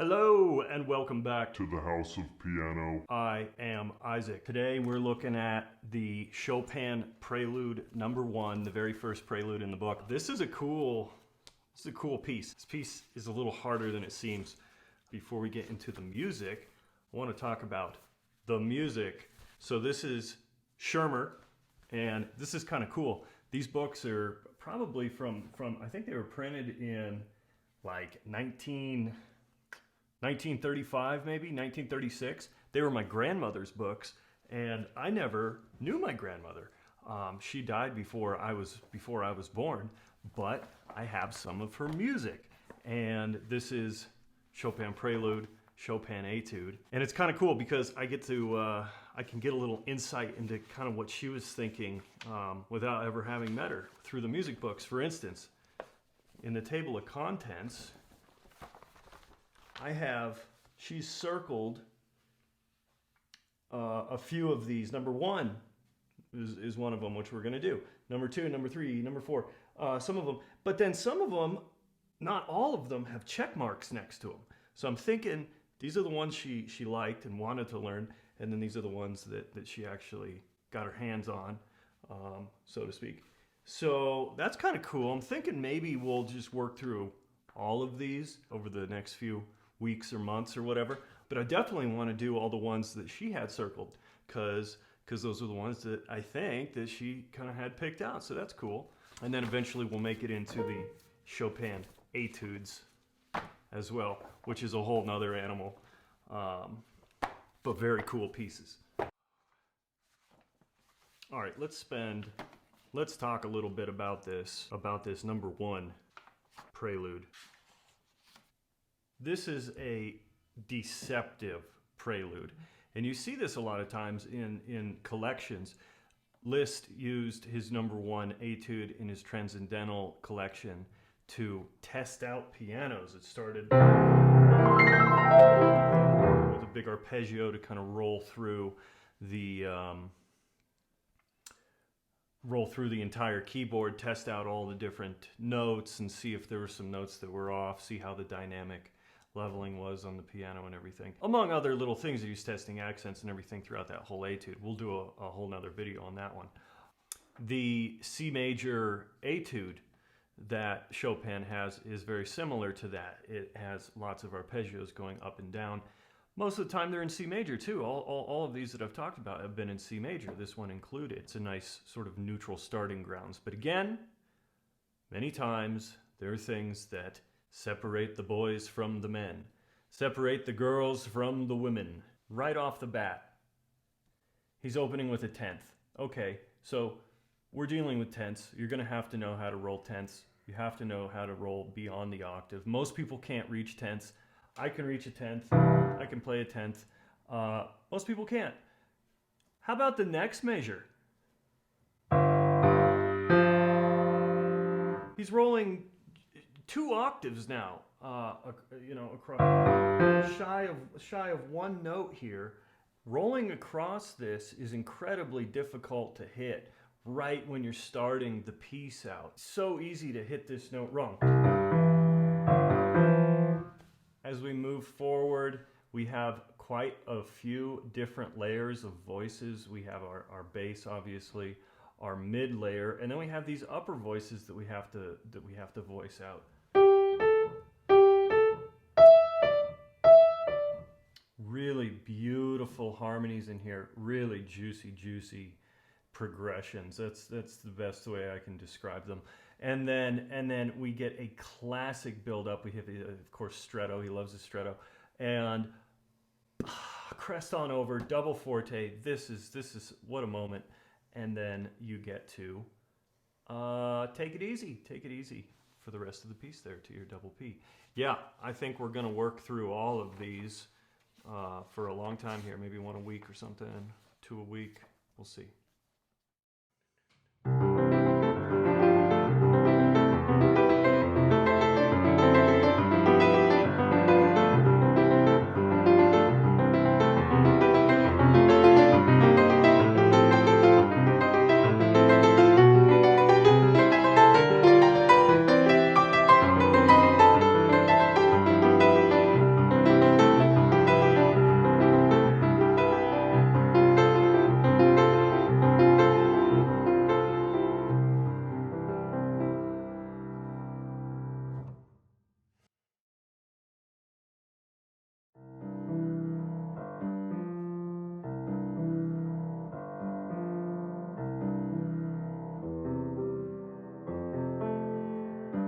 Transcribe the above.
Hello and welcome back to the House of Piano. I am Isaac. Today we're looking at the Chopin Prelude number 1, the very first prelude in the book. This is a cool piece. This piece is a little harder than it seems. Before we get into the music, I want to talk about the music. So this is Schirmer, and this is kind of cool. These books are probably from I think they were printed in like 1935, maybe 1936. They were my grandmother's books, and I never knew my grandmother. She died before I was born, but I have some of her music. And this is Chopin Prelude, Chopin Etude, and it's kind of cool because I get to I can get a little insight into kind of what she was thinking without ever having met her through the music books. For instance, in the table of contents, she's circled a few of these. Number 1 is one of them, which we're going to do. Number 2, number 3, number 4, some of them. But then some of them, not all of them, have check marks next to them. So I'm thinking these are the ones she liked and wanted to learn, and then these are the ones that she actually got her hands on, so to speak. So that's kind of cool. I'm thinking maybe we'll just work through all of these over the next few weeks or months or whatever, but I definitely want to do all the ones that she had circled because those are the ones that I think that she kind of had picked out, so that's cool. And then eventually we'll make it into the Chopin Etudes as well, which is a whole nother animal, but very cool pieces. All right, let's talk a little bit about this number 1 prelude. This is a deceptive prelude, and you see this a lot of times in collections. Liszt used his number 1 etude in his Transcendental collection to test out pianos. It started with a big arpeggio to kind of roll through the entire keyboard, test out all the different notes and see if there were some notes that were off, see how the dynamic leveling was on the piano and everything. Among other little things, he was testing accents and everything throughout that whole etude. We'll do a whole nother video on that one. The C major etude that Chopin has is very similar to that. It has lots of arpeggios going up and down. Most of the time they're in C major too. All of these that I've talked about have been in C major, this one included. It's a nice sort of neutral starting grounds. But again, many times there are things that separate the boys from the men, separate the girls from the women. Right off the bat, he's opening with a 10th. Okay, so we're dealing with tenths. You're going to have to know how to roll tenths. You have to know how to roll beyond the octave. Most people can't reach tenths. I can reach a 10th. I can play a 10th. Most people can't. How about the next measure? He's rolling 2 octaves now, across, shy of 1 note here. Rolling across this is incredibly difficult to hit right when you're starting the piece out. So easy to hit this note wrong. As we move forward, we have quite a few different layers of voices. We have our bass, obviously, our mid layer, and then we have these upper voices that we have to voice out. Really beautiful harmonies in here, really juicy progressions. That's the best way I can describe them. And then we get a classic build up. We have, of course, stretto. He loves the stretto. And crest on over, double forte. This is what a moment. And then you get to take it easy for the rest of the piece there to your double P. Yeah, I think we're going to work through all of these for a long time here, maybe 1 a week or something, 2 a week. We'll see.